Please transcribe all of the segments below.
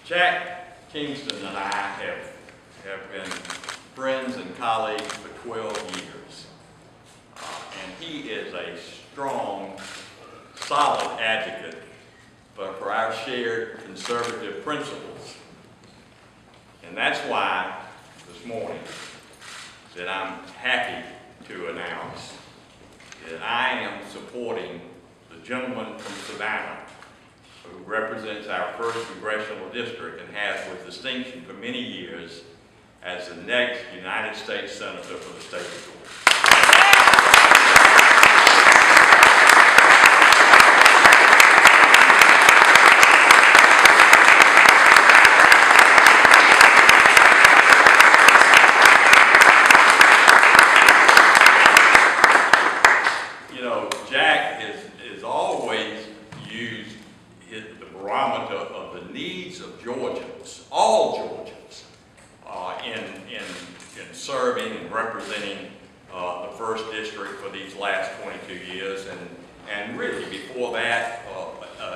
Jack Kingston and I have been friends and colleagues for 12 years. And he is a strong, solid advocate for our shared conservative principles. And that's why this morning that I'm happy to announce that I am supporting the gentleman from Savannah who represents our 1st Congressional District and has with distinction for many years as the next United States Senator for the state of Georgia. You know, Jack is always used the barometer of the needs of Georgians, all Georgians, in serving and representing the 1st District for these last 22 years, and really before that,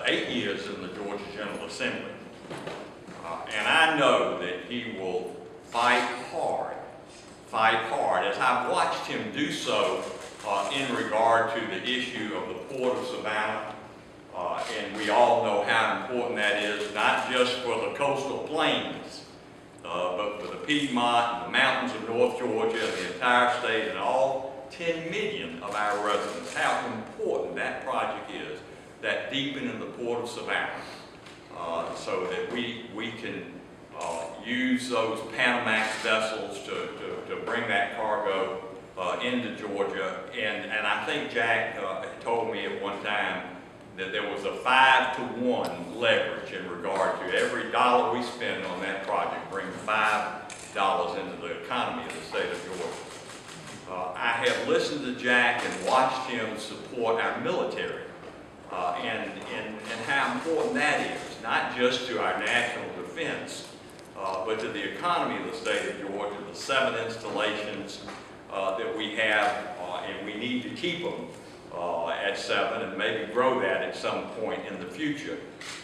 8 years in the Georgia General Assembly. And I know that he will fight hard, as I've watched him do so in regard to the issue of the Port of Savannah. And we all know how important that is, not just for the coastal plains, but for the Piedmont and the mountains of North Georgia and the entire state and all 10 million of our residents, how important that project is, that deepening of the Port of Savannah, so that we can use those Panamax vessels to bring that cargo into Georgia. And I think Jack told me at one time that there was a 5-to-1 leverage in regard to every dollar we spend on that project brings $5 into the economy of the state of Georgia. I have listened to Jack and watched him support our military and how important that is, not just to our national defense, but to the economy of the state of Georgia, the 7 installations that we have, and we need to keep them at 7 and maybe grow that at some point in the future.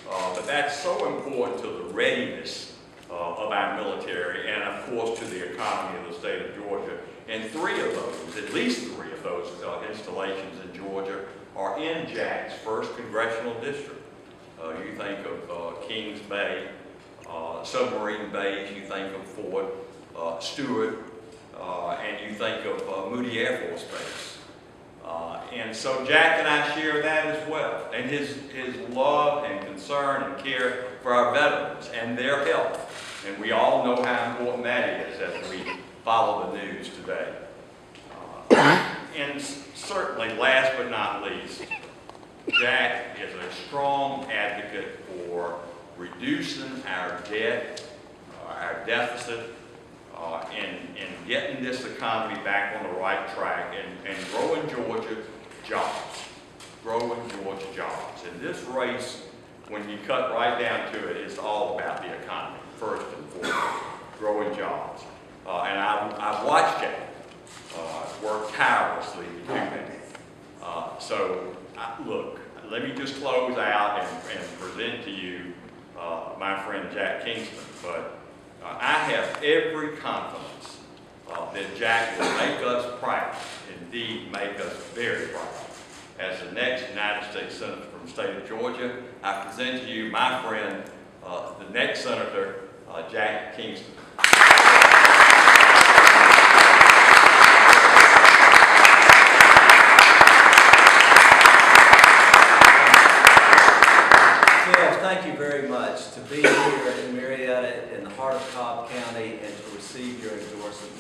But that's so important to the readiness of our military and of course to the economy of the state of Georgia. And 3 of those, at least 3 of those installations in Georgia are in Jack's 1st Congressional District. You think of Kings Bay, submarine bays, you think of Fort Stewart, and you think of Moody Air Force Base. And so Jack and I share that as well, and his love and concern and care for our veterans and their health. And we all know how important that is as we follow the news today. And certainly, last but not least, Jack is a strong advocate for reducing our debt, our deficit, and getting this economy back on the right track and growing Georgia jobs. Growing Georgia jobs. And this race, when you cut right down to it, is all about the economy, first and foremost, growing jobs. And I've watched Jack work tirelessly to do that. So, look, let me just close out and present to you my friend Jack Kingston. But I have every confidence that Jack will make us proud, indeed make us very proud. As the next United States Senator from the state of Georgia, I present to you my friend, the next Senator, Jack Kingston. Thank you very much. To be here in Marietta, in the heart of Cobb County, and to receive your endorsement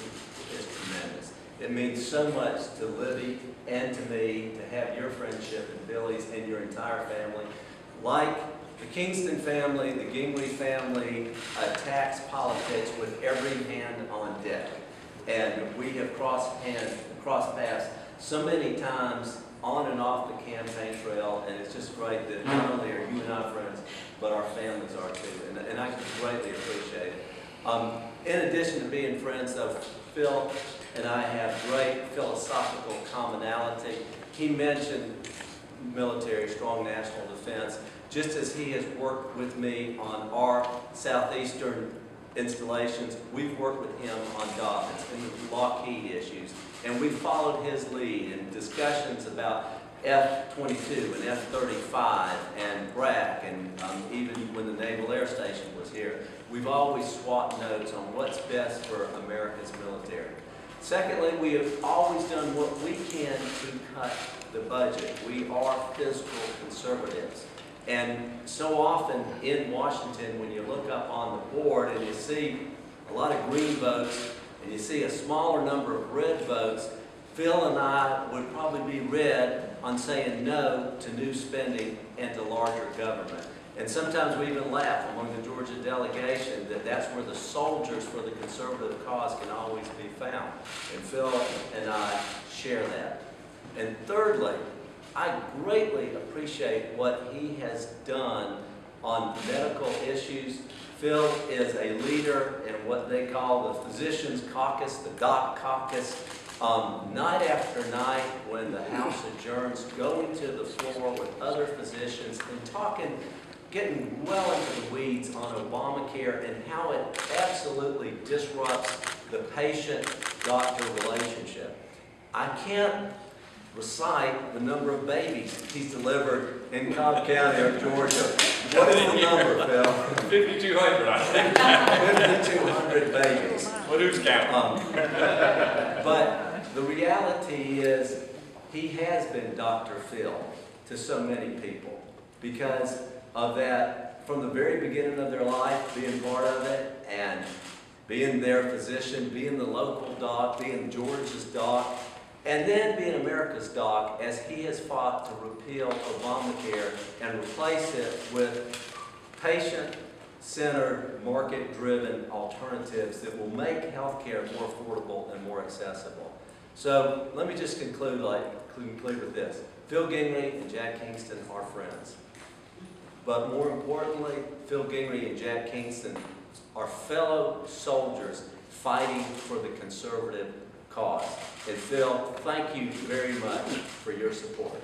is tremendous. It means so much to Libby and to me to have your friendship and Billy's and your entire family. Like the Kingston family, the Gingrey family, attacks politics with every hand on deck. And we have crossed paths so many times on and off the campaign trail, and it's just great that not only are you and I friends, but our families are too, and I greatly appreciate it. In addition to being friends, though, Phil and I have great philosophical commonality. He mentioned military, strong national defense. just as he has worked with me on our southeastern installations, we've worked with him on Dobbins and the Lockheed issues. And we followed his lead in discussions about F-22 and F-35 and BRAC, and even when the Naval Air Station was here. We've always swapped notes on what's best for America's military. Secondly, we have always done what we can to cut the budget. We are fiscal conservatives. And so often in Washington, when you look up on the board and you see a lot of green votes and you see a smaller number of red votes, Phil and I would probably be red on saying no to new spending and to larger government. And sometimes we even laugh among the Georgia delegation that that's where the soldiers for the conservative cause can always be found. And Phil and I share that. And thirdly, I greatly appreciate what he has done on medical issues. Phil is a leader in what they call the Physicians Caucus, the Doc Caucus. Night after night, when the House adjourns, going to the floor with other physicians and talking, getting well into the weeds on Obamacare and how it absolutely disrupts the patient-doctor relationship. I can't recite the number of babies he's delivered in Cobb County or Georgia. What is the number, Phil? 5,200, I think. 5,200 babies. Well, who's counting? But the reality is, he has been Dr. Phil to so many people because of that, from the very beginning of their life, being part of it, and being their physician, being the local doc, being Georgia's doc, and then being America's doc, as he has fought to repeal Obamacare and replace it with patient-centered, market-driven alternatives that will make health care more affordable and more accessible. So let me just conclude with this. Phil Gingrey and Jack Kingston are friends. But more importantly, Phil Gingrey and Jack Kingston are fellow soldiers fighting for the conservative cause. And Phil, thank you very much for your support.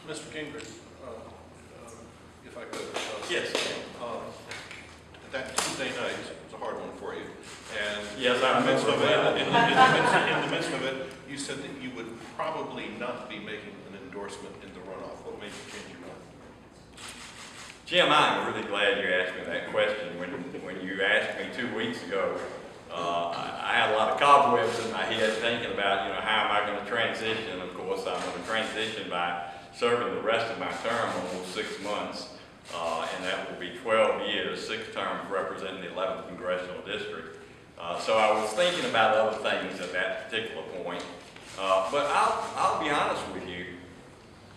Mr. Gingrey, if I could. Yes. That Tuesday night was a hard one for you. And Yes, I in the midst of remember it, that. in the midst of it, you said that you would probably not be making an endorsement in the runoff. What made you change your mind? Jim, I'm really glad you asked me that question. When you asked me 2 weeks ago, I had a lot of cobwebs in my head thinking about, how am I going to transition? Of course, I'm going to transition by serving the rest of my term, almost 6 months, and that will be 12 years, 6 terms representing the 11th Congressional District. So I was thinking about other things at that particular point, but I'll be honest with you,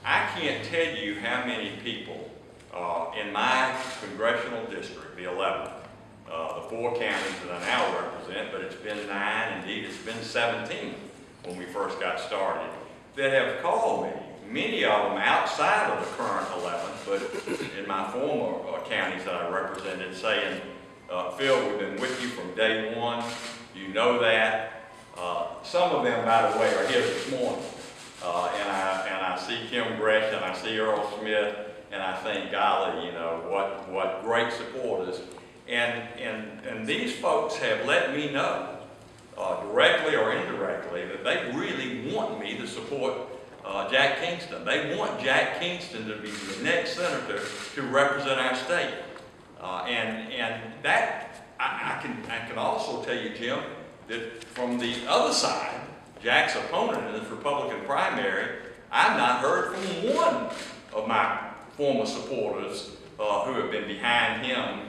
I can't tell you how many people in my congressional district, the 11th, the 4 counties that I now represent, but it's been 9, indeed it's been 17 when we first got started, that have called me, many of them outside of the current 11th, but in my former counties that I represented, saying, Phil, we've been with you from day one, you know that. Some of them, by the way, are here this morning, and I see Kim Gresh and I see Earl Smith, and I think, golly, what great supporters. And these folks have let me know, directly or indirectly, that they really want me to support Jack Kingston. They want Jack Kingston to be the next senator to represent our state. And that, I can also tell you, Jim, that from the other side, Jack's opponent in this Republican primary, I've not heard from one of my former supporters who have been behind him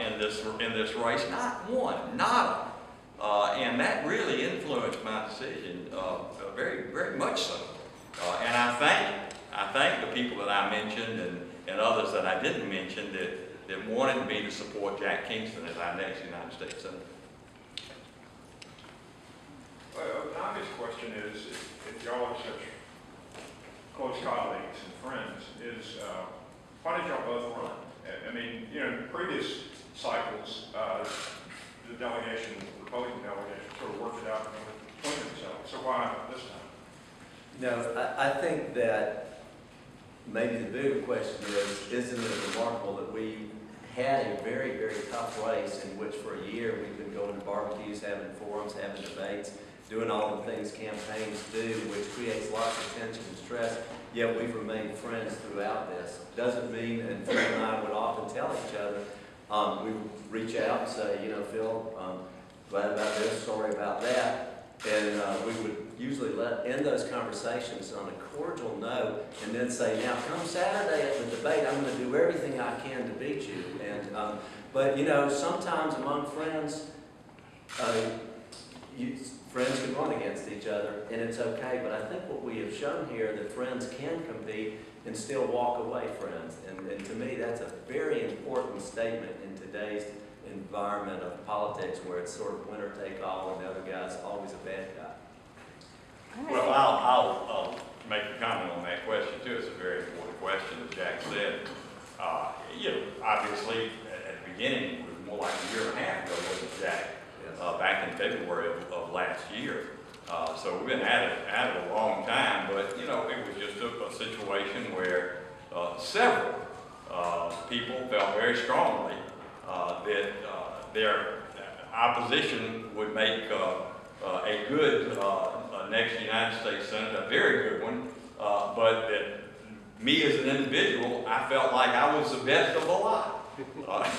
in this race. Not one, nada. And that really influenced my decision very, very much so. And I thank the people that I mentioned and others that I didn't mention that wanted me to support Jack Kingston as our next United States Senator. An obvious question is, if y'all are such close colleagues and friends is, why did y'all both run? I mean, you know, in previous cycles, the delegation, the Republican delegation, sort of worked it out between themselves. So why not this time? No, I think that maybe the bigger question is, isn't it remarkable that we had a very, very tough race in which for a year we've been going to barbecues, having forums, having debates, doing all the things campaigns do, which creates lots of tension and stress, yet we've remained friends throughout this. Doesn't mean, and Phil and I would often tell each other, we would reach out and say, you know, Phil, glad about this, sorry about that. And we would usually end those conversations on a cordial note and then say, now come Saturday at the debate, I'm going to do everything I can to beat you. And but you know, sometimes among friends, friends can run against each other, and it's okay. But I think what we have shown here, that friends can compete and still walk away friends. And to me, that's a very important statement in today's environment of politics, where it's sort of winner take all and the other guy's always a bad guy. Well, I'll make a comment on that question too. It's a very important question, as Jack said. You know, obviously at the beginning, it was more like a year and a half ago, wasn't it, Jack? Yes. Back in February of last year. So we've been at it a long time, but you know, it was just a situation where several people felt very strongly that their opposition would make a good next United States Senate, a very good one, but that me as an individual, I felt like I was the best of the lot.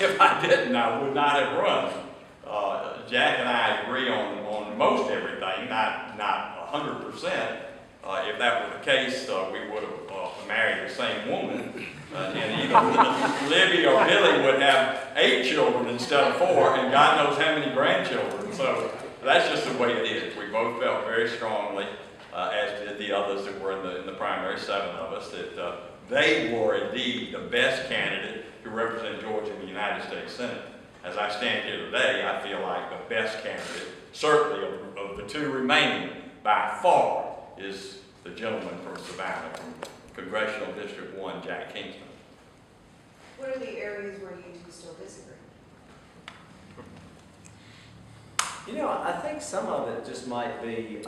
If I didn't, I would not have run. Jack and I agree on most everything, not 100%. If that were the case, we would have married the same woman, and either Libby or Billy would have 8 children instead of 4, and God knows how many grandchildren. So that's just the way it is. We both felt very strongly, as did the others that were in the primary, 7 of us, that they were indeed the best candidate to represent Georgia in the United States Senate. As I stand here today, I feel like the best candidate, certainly of the 2 remaining, by far, is the gentleman from Savannah, from Congressional District 1, Jack Kingston. What are the areas where you two still disagree? You know, I think some of it just might be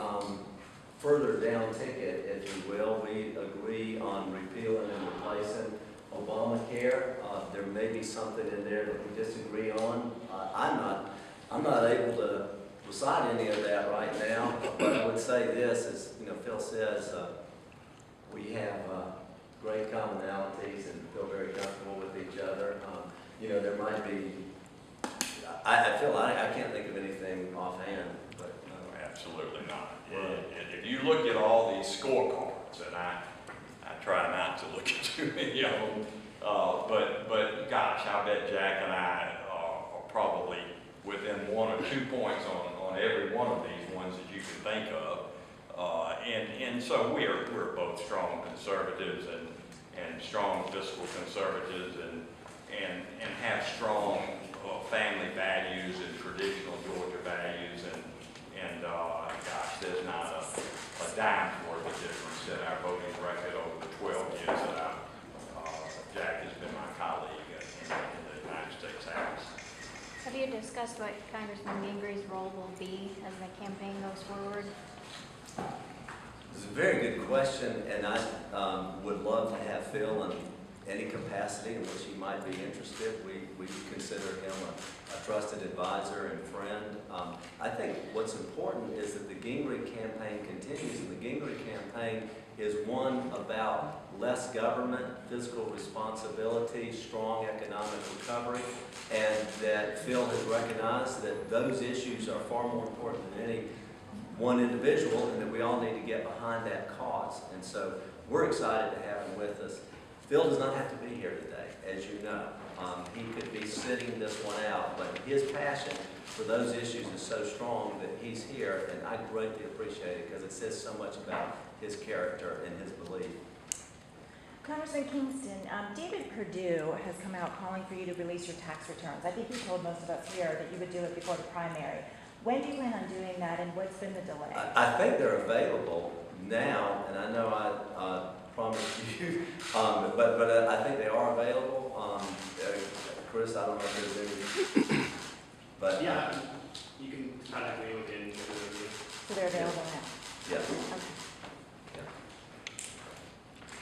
further down ticket, if you will. We agree on repealing and replacing Obamacare. There may be something in there that we disagree on. I'm not able to recite any of that right now, but I would say this, as you know, Phil says, we have great commonalities and feel very comfortable with each other. You know, there might be, I can't think of anything offhand, but Absolutely not. If you look at all these scorecards, and I try not to look at too many of them, but gosh, I bet Jack and I are probably within 1 or 2 points on every one of these ones that you can think of. And so we're both strong conservatives and strong fiscal conservatives and have strong family values and traditional Georgia values and gosh, there's not a dime's worth of difference in our voting record over the 12 years that Jack has been my colleague in the United States House. Have you discussed what Congressman Gingrey's role will be as the campaign goes forward? it's a very good question, and I would love to have Phil in any capacity in which he might be interested. We consider him a trusted advisor and friend. I think what's important is that the Gingrey campaign continues, and the Gingrey campaign is one about less government, fiscal responsibility, strong economic recovery, and that Phil has recognized that those issues are far more important than any one individual, and that we all need to get behind that cause. And so we're excited to have him with us. Phil does not have to be here today, as you know. He could be sitting this one out, but his passion for those issues is so strong that he's here, and I greatly appreciate it because it says so much about his character and his belief. Congressman Kingston, David Perdue has come out calling for you to release your tax returns. I think you told most of us here that you would do it before the primary. When do you plan on doing that, and what's been the delay? I think they're available now, and I know I promise you. But I think they are available. Chris, I don't know if there's any, but. Yeah, you can contact me within the review. So they're available now? Yeah. Okay.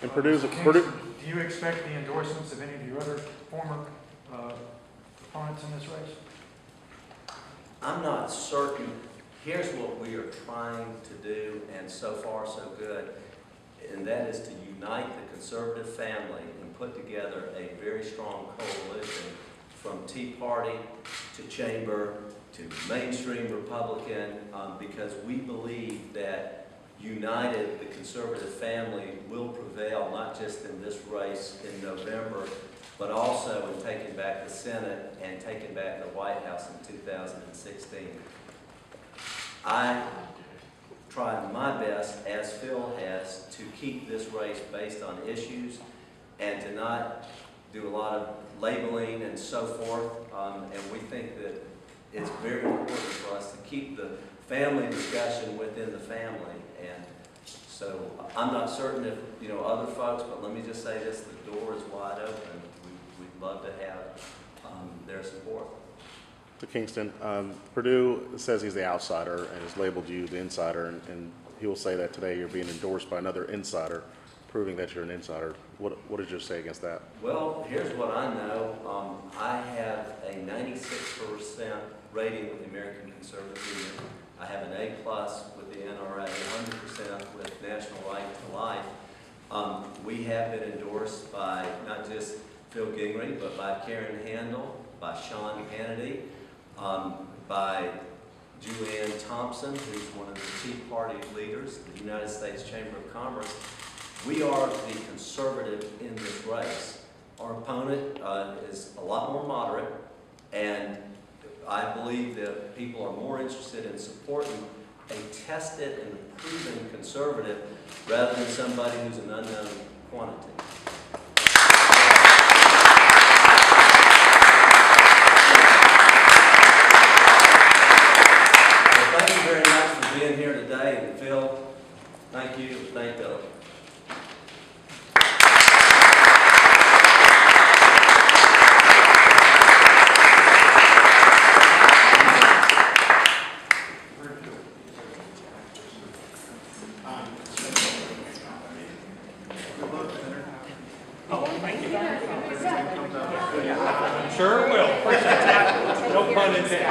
And Purdue's, Do you expect the endorsements of any of your other former opponents in this race? I'm not certain. Here's what we are trying to do, and so far so good, and that is to unite the conservative family and put together a very strong coalition from Tea Party to Chamber to mainstream Republican, because we believe that united, the conservative family will prevail, not just in this race in November, but also in taking back the Senate and taking back the White House in 2016. I tried my best, as Phil has, to keep this race based on issues and to not do a lot of labeling and so forth. And we think that it's very important for us to keep the family discussion within the family. And so I'm not certain if, other folks, but let me just say this, the door is wide open. We'd love to have their support. to Kingston, Purdue says he's the outsider and has labeled you the insider, and he will say that today you're being endorsed by another insider, proving that you're an insider. What did you say against that? Well, here's what I know. I have a 96% rating with the American Conservative Union. I have an A+ with the NRA, 100% with National Right to Life. We have been endorsed by not just Phil Gingrey, but by Karen Handel, by Sean Hannity, by Julianne Thompson, who's one of the Tea Party leaders, the United States Chamber of Commerce. We are the conservative in this race. Our opponent is a lot more moderate, and I believe that people are more interested in supporting a tested and proven conservative rather than somebody who's an unknown quantity. Well, thank you very much for being here today, and Phil, thank you, thank Bill. Sure will. No pun intended.